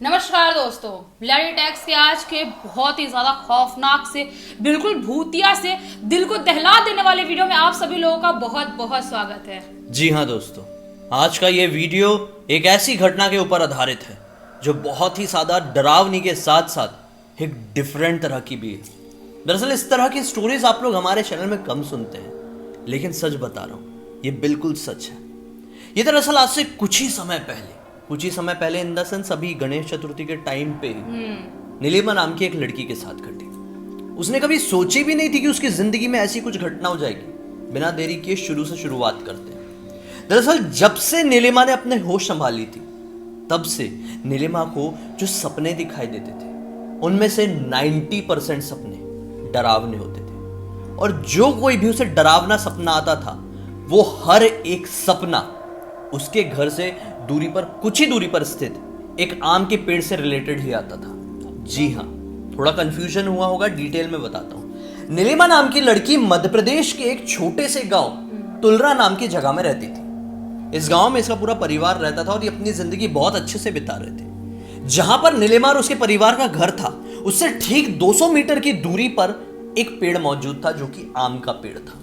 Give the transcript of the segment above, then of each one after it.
नमस्कार दोस्तों, bloody tax के आज के बहुत ही ज्यादा खौफनाक से, बिल्कुल भूतिया से, दिल को दहला देने वाले वीडियो में आप सभी लोगों का बहुत बहुत स्वागत है। जी हाँ दोस्तों, आज का ये वीडियो एक ऐसी घटना के ऊपर आधारित है जो बहुत ही ज्यादा डरावनी के साथ साथ एक डिफरेंट तरह की भी है। दरअसल इस तरह की स्टोरीज आप लोग हमारे चैनल में कम सुनते हैं, लेकिन सच बता रहा हूँ, ये बिल्कुल सच है। ये दरअसल आज से कुछ ही समय पहले इन द सेंस अभी गणेश चतुर्थी के टाइम पे नीलिमा नाम की एक लड़की के साथ घटी। उसने कभी सोची भी नहीं थी कि उसकी जिंदगी में ऐसी कुछ घटना हो जाएगी। बिना देरी किए शुरू से शुरुआत करते हैं। दरअसल जब से नीलिमा ने अपने होश संभाली थी, तब से नीलिमा को जो सपने दिखाई देते थे, उनमें से 90% सपने डरावने होते थे। और जो कोई भी उसे डरावना सपना आता था, वो हर एक सपना उसके घर से दूरी पर, कुछ ही दूरी पर स्थित एक आम के पेड़ से रिलेटेड ही आता था। जी हाँ, थोड़ा कंफ्यूजन हुआ होगा, डिटेल में बताता हूं। नीलिमा नाम की लड़की मध्य प्रदेश के एक छोटे से गांव तुलरा नाम की जगह में रहती थी। इस गांव में इसका पूरा परिवार रहता था और ये अपनी जिंदगी बहुत अच्छे से बिता रहे थे। जहां पर नीलिमा और उसके परिवार का घर था, उससे ठीक 200 मीटर की दूरी पर एक पेड़ मौजूद था जो कि आम का पेड़ था।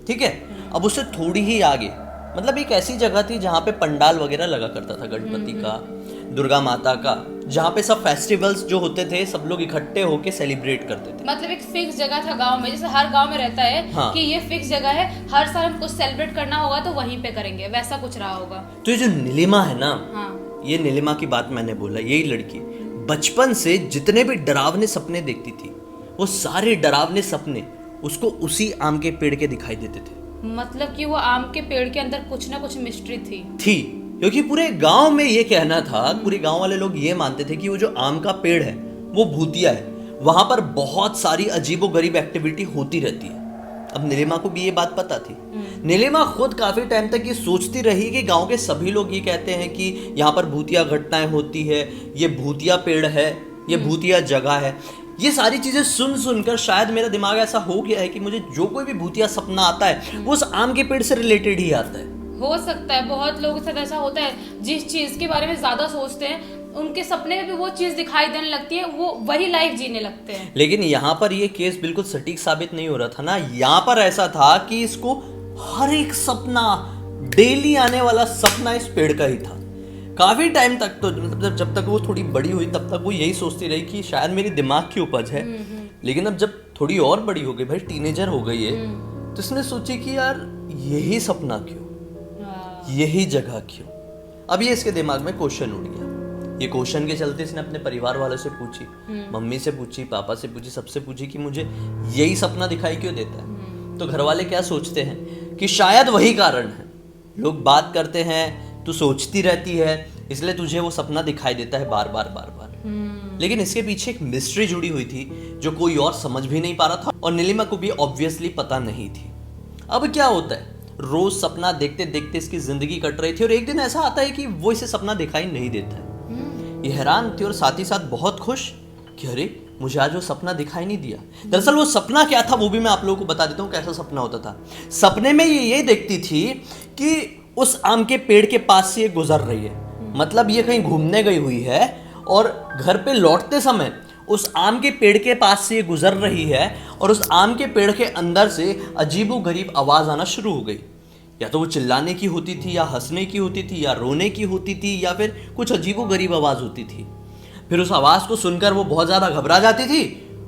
ठीक है, अब उससे थोड़ी ही आगे मतलब एक ऐसी जगह थी जहां पे पंडाल वगैरह लगा करता था, गणपति का, दुर्गा माता का, जहां पे सब फेस्टिवल्स जो होते थे सब लोग इकट्ठे होके सेलिब्रेट करते थे। मतलब एक फिक्स जगह था गांव में, जैसे हर गांव में रहता है। हाँ। कि ये फिक्स जगह है, हर साल हम कुछ सेलिब्रेट करना होगा तो वहीं पे करेंगे, वैसा कुछ रहा होगा। तो ये जो नीलिमा है ना, हाँ। ये नीलिमा की बात मैंने बोला, यही लड़की बचपन से जितने भी डरावने सपने देखती थी, वो सारे डरावने सपने उसको उसी आम के पेड़ के दिखाई देते थे। मतलब कि वो आम के पेड़ के अंदर कुछ ना कुछ मिस्ट्री थी, क्योंकि पूरे गांव में ये कहना था, पूरे गांव वाले लोग ये मानते थे कि वो जो आम का पेड़ है वो भूतिया है। वहां पर बहुत सारी अजीबोगरीब एक्टिविटी होती रहती है। अब नीलिमा को भी ये बात पता थी। नीलिमा खुद काफी टाइम तक ये सोचती रही कि गांव के सभी लोग ये कहते हैं कि यहाँ पर भूतिया घटनाएं होती है, ये भूतिया पेड़ है, ये भूतिया जगह है। ये सारी चीजें सुन सुनकर शायद मेरा दिमाग ऐसा हो गया है कि मुझे जो कोई भी भूतिया सपना आता है वो उस आम के पेड़ से रिलेटेड ही आता है। हो सकता है, बहुत लोगों के साथ ऐसा होता है। जिस चीज के बारे में ज्यादा सोचते हैं, उनके सपने में भी वो चीज दिखाई देने लगती है, वो वही लाइफ जीने लगते हैं। लेकिन यहाँ पर ये केस बिल्कुल सटीक साबित नहीं हो रहा था ना। यहाँ पर ऐसा था कि इसको हर एक सपना, डेली आने वाला सपना इस पेड़ का ही था। काफी टाइम तक तो मतलब जब तक वो थोड़ी बड़ी हुई तब तक वो यही सोचती रही कि शायद मेरी दिमाग की उपज है। लेकिन अब जब थोड़ी और बड़ी हो गई, भाई टीनेजर हो गई है, तो इसने सोची कि यार यही सपना क्यों, यही जगह क्यों। अब ये इसके दिमाग में क्वेश्चन उठ गया। ये क्वेश्चन के चलते इसने अपने परिवार वालों से पूछी, मम्मी से पूछी, पापा से पूछी, सबसे पूछी कि मुझे यही सपना दिखाई क्यों देता है। तो घर वाले क्या सोचते हैं कि शायद वही कारण है। लोग बात करते हैं, तू सोचती रहती है इसलिए तुझे वो सपना दिखाई देता है बार बार। लेकिन इसके पीछे एक मिस्ट्री जुड़ी हुई थी जो कोई और समझ भी नहीं पा रहा था और नीलिमा को भी ऑब्वियसली पता नहीं थी। अब क्या होता है, रोज सपना देखते देखते इसकी जिंदगी कट रही थी और एक दिन ऐसा आता है कि वो इसे सपना दिखाई नहीं देता है। ये हैरान थी और साथ ही साथ बहुत खुश कि अरे मुझे आज वो सपना दिखाई नहीं दिया। दरअसल वो सपना क्या था वो भी मैं आप लोगों को बता देता हूँ कैसा सपना होता था। सपने में ये देखती थी कि उस आम के पेड़ के पास से ये गुजर रही है, मतलब ये कहीं घूमने गई हुई है और घर पे लौटते समय उस आम के पेड़ के पास से ये गुजर रही है और उस आम के पेड़ के अंदर से अजीबोगरीब आवाज आना शुरू हो गई। या तो वो चिल्लाने की होती थी, या हंसने की होती थी, या रोने की होती थी, या फिर कुछ अजीबोगरीब आवाज होती थी। फिर उस आवाज को सुनकर वो बहुत ज्यादा घबरा जाती थी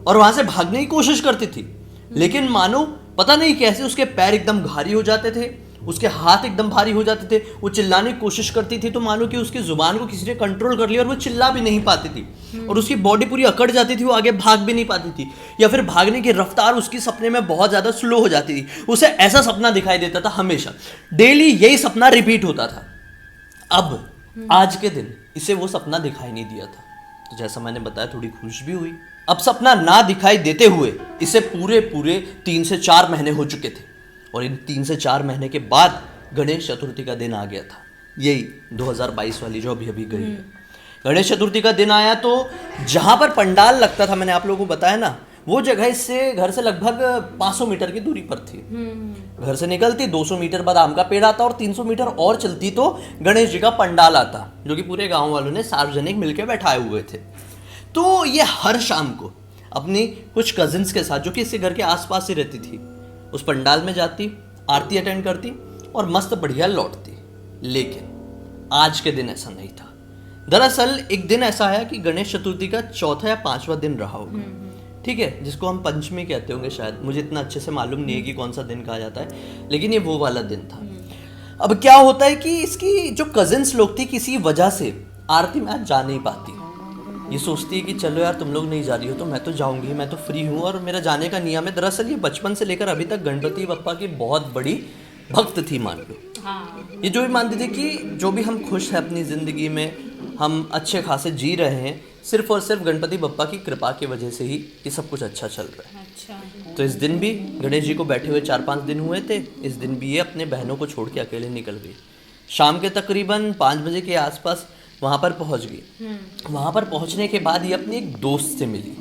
और वहां से भागने की कोशिश करती थी। लेकिन मानो पता नहीं कैसे उसके पैर एकदम भारी हो जाते थे, उसके हाथ एकदम भारी हो जाते थे। वो चिल्लाने की कोशिश करती थी तो मानो कि उसकी जुबान को किसी ने कंट्रोल कर लिया और वो चिल्ला भी नहीं पाती थी और उसकी बॉडी पूरी अकड़ जाती थी, वो आगे भाग भी नहीं पाती थी, या फिर भागने की रफ्तार उसकी सपने में बहुत ज्यादा स्लो हो जाती थी। उसे ऐसा सपना दिखाई देता था हमेशा, डेली यही सपना रिपीट होता था। अब आज के दिन इसे वो सपना दिखाई नहीं दिया था, तो जैसा मैंने बताया थोड़ी खुश भी हुई। अब सपना ना दिखाई देते हुए इसे पूरे 3 से 4 महीने हो चुके थे और इन 3 से 4 महीने के बाद गणेश चतुर्थी का दिन आ गया था। यही 2022 वाली जो अभी गई है। गणेश चतुर्थी का दिन आया तो जहां पर पंडाल लगता था, मैंने आप लोगों को बताया ना, वो जगह इससे घर से लगभग 500 मीटर की दूरी पर थी। घर से निकलती 200 मीटर बाद आम का पेड़ आता और 300 मीटर और चलती तो गणेश जी का पंडाल आता, जो कि पूरे गांव वालों ने सार्वजनिक मिलकर बैठाए हुए थे। तो ये हर शाम को अपनी कुछ कजिन्स के साथ, जो कि इसके घर के आसपास ही रहती थी, उस पंडाल में जाती, आरती अटेंड करती और मस्त बढ़िया लौटती। लेकिन आज के दिन ऐसा नहीं था। दरअसल एक दिन ऐसा आया कि गणेश चतुर्थी का चौथा या 5वां दिन रहा होगा, ठीक है, जिसको हम पंचमी कहते होंगे शायद, मुझे इतना अच्छे से मालूम नहीं है कि कौन सा दिन कहा जाता है, लेकिन ये वो वाला दिन था। अब क्या होता है कि इसकी जो कजिन्स लोग थी किसी वजह से आरती में आज जा नहीं पाती। ये सोचती है कि चलो यार तुम लोग नहीं जा रही हो तो मैं तो जाऊंगी, मैं तो फ्री हूँ और मेरा जाने का नियम है। दरअसल ये बचपन से लेकर अभी तक गणपति बप्पा की बहुत बड़ी भक्त थी, मान लो। हाँ। ये जो भी मानती थी कि जो भी हम खुश हैं अपनी ज़िंदगी में, हम अच्छे खासे जी रहे हैं, सिर्फ और सिर्फ गणपति बप्पा की कृपा की वजह से ही ये सब कुछ अच्छा चल रहा है। अच्छा। तो इस दिन भी गणेश जी को बैठे हुए 4-5 दिन हुए थे। इस दिन भी ये अपने बहनों को छोड़ के अकेले निकल गई। शाम के तकरीबन 5 बजे के आसपास वहाँ पर पहुँच गई। वहाँ पर पहुँचने के बाद ये अपनी एक दोस्त से मिली,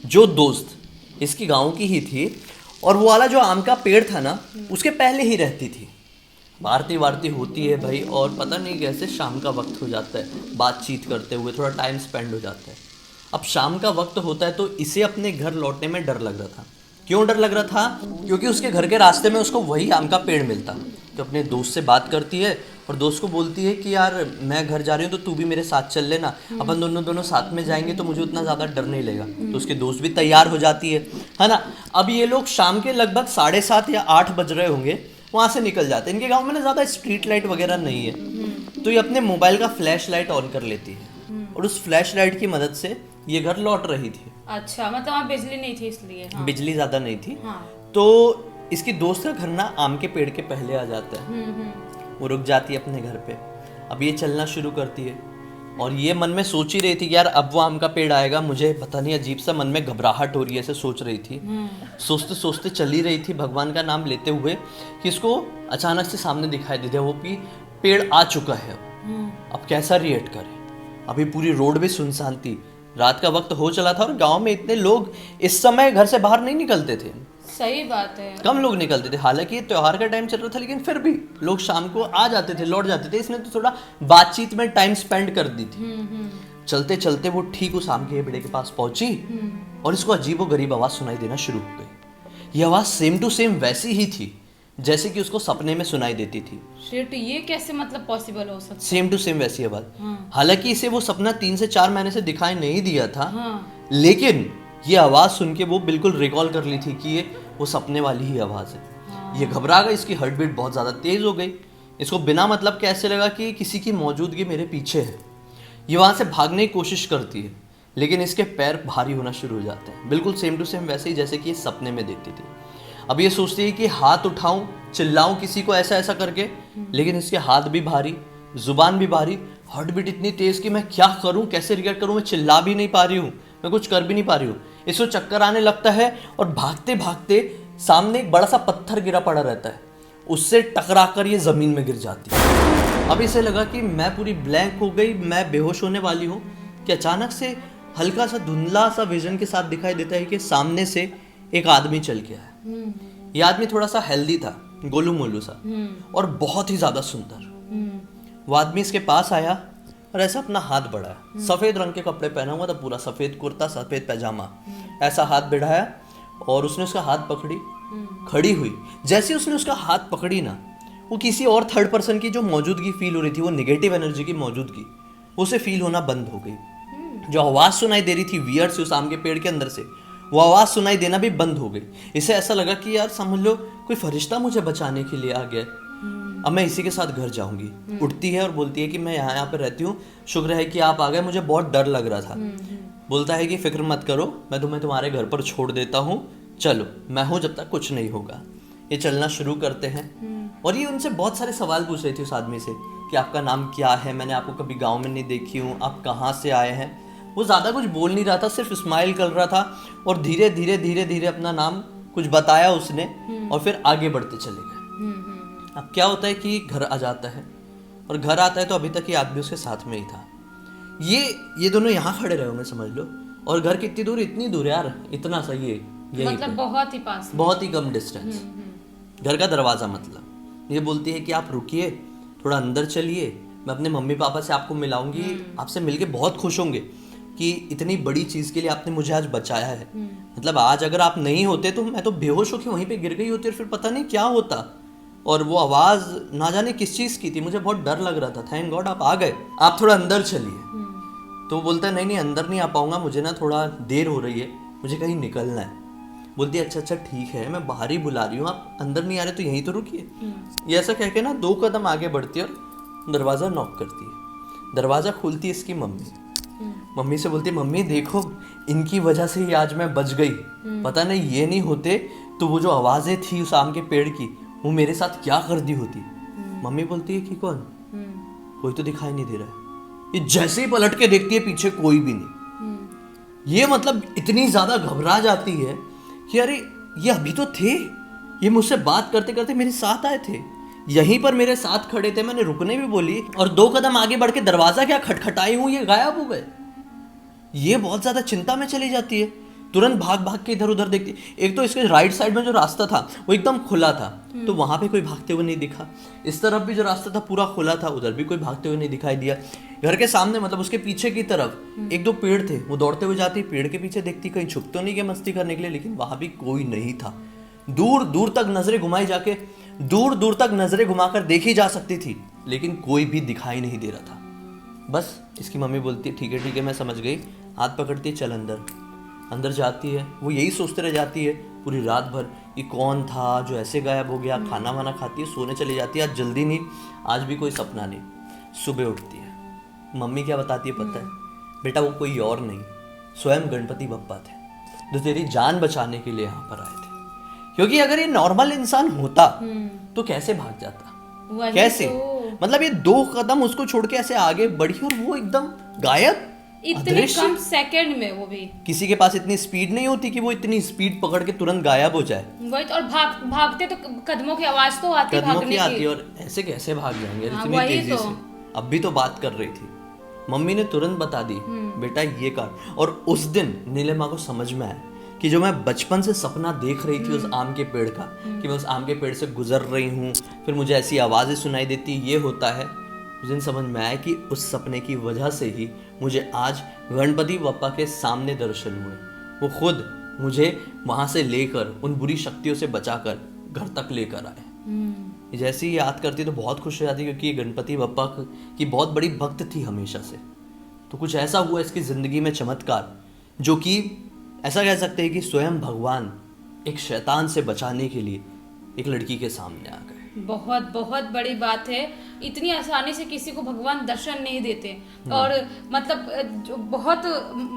जो दोस्त इसकी गाँव की ही थी, और वो वाला जो आम का पेड़ था ना, उसके पहले ही रहती थी। आरती वारती होती है भाई, और पता नहीं कैसे शाम का वक्त हो जाता है, बातचीत करते हुए थोड़ा टाइम स्पेंड हो जाता है। अब शाम का वक्त होता है तो इसे अपने घर लौटने में डर लग रहा था। क्यों डर लग रहा था? क्योंकि उसके घर के रास्ते में उसको वही आम का पेड़ मिलता। तो अपने दोस्त से बात करती है और दोस्त को बोलती है कि यार मैं घर जा रही हूँ तो तू भी मेरे साथ चल लेना, अपन दोनों साथ में जाएंगे तो मुझे उतना ज़्यादा डर नहीं लगेगा। तो उसके दोस्त भी तैयार हो जाती है ना। अब ये लोग शाम के लगभग 7:30 या 8 बज रहे होंगे, वहाँ से निकल जाते हैं। इनके गांव में ना ज़्यादा स्ट्रीट लाइट वगैरह नहीं है, तो ये अपने मोबाइल का फ्लैश लाइट ऑन कर लेती है और उस फ्लैश लाइट की मदद से ये घर लौट रही थी। अच्छा, मतलब वहाँ बिजली नहीं थी इसलिए। हाँ। बिजली ज़्यादा नहीं थी। हाँ। तो इसकी दोस्त का घर ना आम के पेड़ के पहले आ जाता है। वो रुक जाती है अपने घर पे। अब ये चलना शुरू करती है और ये मन में सोच ही रही थी कि यार अब वो आम का पेड़ आएगा, मुझे पता नहीं अजीब सा मन में घबराहट हो रही है, ऐसे सोच रही थी। सोचते सोचते चली रही थी भगवान का नाम लेते हुए कि इसको अचानक से सामने दिखाई दे दिया वो कि पेड़ आ चुका है। अब कैसा रिएक्ट करे? अभी पूरी रोड भी सुनसान थी, रात का वक्त हो चला था और गांव में इतने लोग इस समय घर से बाहर नहीं निकलते थे। सही बात है, कम लोग निकलते थे। हालांकि त्योहार का टाइम चल रहा था, लेकिन फिर भी लोग शाम को आ जाते थे, लौट जाते थे। इसने तो थोड़ा बातचीत में टाइम स्पेंड कर दी थी। चलते चलते वो ठीक उस आम के पेड़ के पास पहुंची और इसको अजीबोगरीब आवाज सुनाई देना शुरू हो गई। ये आवाज सेम टू सेम वैसी ही थी जैसे कि उसको सपने में सुनाई देती थी। शिट, ये कैसे मतलब पॉसिबल हो सकता? सेम टू सेम वैसी आवाज। हालांकि इसे वो सपना 3 से 4 महीने से दिखाई नहीं दिया था। हाँ। लेकिन ये आवाज सुन के वो बिल्कुल रिकॉल कर ली थी कि ये वो सपने वाली ही आवाज है। हाँ। ये घबरा गई, इसकी हार्ट बीट बहुत ज्यादा तेज हो गई। इसको बिना मतलब के ऐसे लगा कि किसी की मौजूदगी मेरे पीछे है। ये वहां से भागने की कोशिश करती है, लेकिन इसके पैर भारी होना शुरू हो जाते हैं, बिल्कुल सेम टू सेम वैसे ही जैसे कि ये सपने में देखती थी। अब ये सोचती है कि हाथ उठाऊं, चिल्लाऊं किसी को ऐसा ऐसा करके, लेकिन इसके हाथ भी भारी, जुबान भी भारी, हार्ट बीट इतनी तेज कि मैं क्या करूं, कैसे रिएक्ट करूं। मैं चिल्ला भी नहीं पा रही हूं, मैं कुछ कर भी नहीं पा रही हूँ। इसको चक्कर आने लगता है और भागते भागते सामने एक बड़ा सा पत्थर गिरा पड़ा रहता है, उससे टकराकर ये जमीन में गिर जाती है। अब इसे लगा कि मैं पूरी ब्लैंक हो गई, मैं बेहोश होने वाली हूँ कि अचानक से हल्का सा धुंधला सा विजन के साथ दिखाई देता है कि सामने से एक आदमी चल के आया। ये आदमी थोड़ा सा हेल्दी था, गोलू मोलू सा, और बहुत ही ज्यादा सुंदर। वो आदमी इसके पास आया और ऐसा अपना हाथ बढ़ाया। सफेद रंग के कपड़े पहना हुआ था, पूरा सफेद कुर्ता, सफेद पैजामा, ऐसा हाथ बढ़ाया और उसने उसका हाथ पकड़ी, खड़ी हुई। जैसे ही उसने उसका हाथ पकड़ी ना, वो किसी और थर्ड पर्सन की जो मौजूदगी फील हो रही थी, वो नेगेटिव एनर्जी की मौजूदगी, उसे फील होना बंद हो गई। जो आवाज सुनाई दे रही थी वियर से उस आम के पेड़ के अंदर से, वो आवाज सुनाई देना भी बंद हो गई। इसे ऐसा लगा कि यार समझ लो कोई फरिश्ता मुझे बचाने के लिए आ गया, अब मैं इसी के साथ घर जाऊंगी। उठती है और बोलती है कि मैं यहाँ पे रहती हूँ, शुक्र है कि आप आ गए, मुझे बहुत डर लग रहा था। बोलता है कि फिक्र मत करो, मैं तुम्हें तुम्हारे घर पर छोड़ देता हूँ, चलो मैं हूँ जब तक कुछ नहीं होगा। ये चलना शुरू करते हैं और ये उनसे बहुत सारे सवाल पूछ रही थी उस आदमी से कि आपका नाम क्या है, मैंने आपको कभी गाँव में नहीं देखी हूँ, आप कहाँ से आए हैं। वो ज़्यादा कुछ बोल नहीं रहा था, सिर्फ स्माइल कर रहा था और धीरे धीरे धीरे धीरे अपना नाम कुछ बताया उसने और फिर आगे बढ़ते चले गए। अब क्या होता है कि घर आ जाता है और घर आता है तो अभी तक ये आदमी उसके साथ में ही था। ये दोनों यहाँ खड़े रहे होंगे समझ लो, और घर कितनी दूर, इतनी दूर यार, इतना सही है, यही मतलब बहुत ही पास में। बहुत ही कम डिस्टेंस, घर का दरवाजा। मतलब ये बोलती है कि आप रुकिए, थोड़ा अंदर चलिए, मैं अपने मम्मी पापा से आपको मिलाऊंगी, आपसे मिलके बहुत खुश होंगे कि इतनी बड़ी चीज के लिए आपने मुझे आज बचाया है। मतलब आज अगर आप नहीं होते तो मैं तो बेहोश होकर वहीं पे गिर गई होती और फिर पता नहीं क्या होता। और वो आवाज ना जाने किस चीज की थी, मुझे बहुत डर लग रहा था। थैंक गॉड आप आ गए, आप थोड़ा अंदर चलिए। तो वो बोलता है नहीं अंदर नहीं आ पाऊंगा, मुझे ना थोड़ा देर हो रही है, मुझे कहीं निकलना है। बोलती है अच्छा ठीक है, मैं बाहर ही बुला रही हूँ, आप अंदर नहीं आ रहे तो यहीं तो रुकिए। ये ऐसा कह के ना 2 कदम आगे बढ़ती है और दरवाज़ा नॉक करती है। दरवाज़ा खोलती है इसकी मम्मी। मम्मी से बोलती है मम्मी देखो इनकी वजह से ही आज मैं बच गई, पता नहीं ये नहीं होते तो वो जो आवाज़ें थी उस आम के पेड़ की वो मेरे साथ क्या कर दी होती। मम्मी बोलती है कि कौन, कोई तो दिखाई नहीं दे रहा है। ये जैसे ही पलट के देखती है पीछे कोई भी नहीं। ये मतलब इतनी ज्यादा घबरा जाती है कि अरे ये अभी तो थे, ये मुझसे बात करते करते मेरे साथ आए थे, यहीं पर मेरे साथ खड़े थे, मैंने रुकने भी बोली और 2 कदम आगे बढ़ के दरवाजा क्या खटखटाई हूं, ये गायब हो गए। ये बहुत ज्यादा चिंता में चली जाती है, तुरंत भाग भाग के इधर उधर देखती। एक तो इसके राइट साइड में जो रास्ता था वो एकदम खुला था, तो वहां पे कोई भागते हुए नहीं दिखा। इस तरफ भी जो रास्ता था पूरा खुला था, उधर भी कोई भागते हुए नहीं दिखाई दिया। घर के सामने मतलब उसके पीछे की तरफ 1-2 पेड़ थे, वो दौड़ते हुए जाती, पेड़ के पीछे देखती कहीं छुप तो नहीं गया मस्ती करने के लिए, लेकिन वहां भी कोई नहीं था। दूर दूर तक नजरें घुमाई जाके, दूर दूर तक नजरें घुमाकर देखी जा सकती थी, लेकिन कोई भी दिखाई नहीं दे रहा था। बस इसकी मम्मी बोलती है ठीक है मैं समझ गई, हाथ पकड़ती है चल अंदर। अंदर जाती है, वो यही सोचते रह जाती है पूरी रात भर कि कौन था जो ऐसे गायब हो गया। खाना वाना खाती है, सोने चली जाती है। आज जल्दी नहीं, आज भी कोई सपना नहीं। सुबह उठती है, मम्मी क्या बताती है पता है, बेटा वो कोई और नहीं स्वयं गणपति बप्पा थे जो तेरी जान बचाने के लिए यहाँ पर आए थे। क्योंकि अगर ये नॉर्मल इंसान होता तो कैसे भाग जाता, कैसे मतलब ये 2 कदम उसको छोड़ के ऐसे आगे बढ़ी और वो एकदम गायब, इतने कम सेकंड में। वो भी किसी के पास इतनी स्पीड नहीं होती कि वो इतनी स्पीड पकड़ के तुरंत गायब हो जाए। वही तो, और भागते तो कदमों की आवाज तो आती, कदमों भागने की आती और ऐसे कैसे भाग जाएंगे इतनी तेजी तो। से। अब भी तो बात कर रही थी, मम्मी ने तुरंत बता दी बेटा ये कर। और उस दिन नीलिमा को समझ में आया कि जो मैं बचपन से सपना देख रही थी उस आम के पेड़ का, कि मैं उस आम के पेड़ से गुजर रही हूँ, फिर मुझे ऐसी आवाजें सुनाई देती, ये होता है। उस दिन समझ में आया कि उस सपने की वजह से ही मुझे आज गणपति बप्पा के सामने दर्शन हुए। वो खुद मुझे वहां से लेकर, उन बुरी शक्तियों से बचाकर घर तक लेकर आए। जैसे ही याद करती तो बहुत खुश हो जाती, क्योंकि ये गणपति बप्पा की बहुत बड़ी भक्त थी हमेशा से। तो कुछ ऐसा हुआ इसकी जिंदगी में चमत्कार, जो कि ऐसा कह सकते हैं कि स्वयं भगवान एक शैतान से बचाने के लिए एक लड़की के सामने आ गए। बहुत बहुत बड़ी बात है, इतनी आसानी से किसी को भगवान दर्शन नहीं देते। और मतलब जो बहुत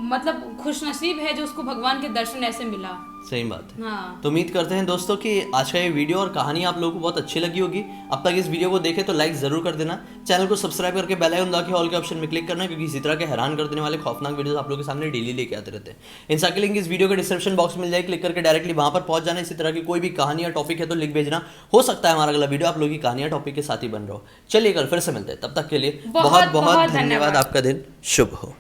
मतलब खुशनसीब है जो उसको भगवान के दर्शन ऐसे मिला। सही बात है। हाँ। तो उम्मीद करते हैं दोस्तों कि आज का ये वीडियो और कहानी आप लोगों को बहुत अच्छी लगी होगी। अब तक इस वीडियो को देखे तो लाइक जरूर कर देना, चैनल को सब्सक्राइब करके बेल आइकन दबा के ऑल के ऑप्शन में क्लिक करना, क्योंकि इसी तरह के हैरान कर देने वाले खौफनाक वीडियोस आप लोगों के सामने डेली लेके आते रहते हैं। इनसा की लिंक इस वीडियो के डिस्क्रिप्शन बॉक्स में मिल जाए, क्लिक करके डायरेक्टली वहां पर पहुंच जाना। इसी तरह की कोई भी कहानी या टॉपिक है तो लिख भेजना, हो सकता है हमारा अगला वीडियो आप लोगों की कहानी या टॉपिक के साथ ही बन रहा हो। चलिए कल फिर से मिलते हैं, तब तक के लिए बहुत बहुत धन्यवाद। आपका दिन शुभ हो।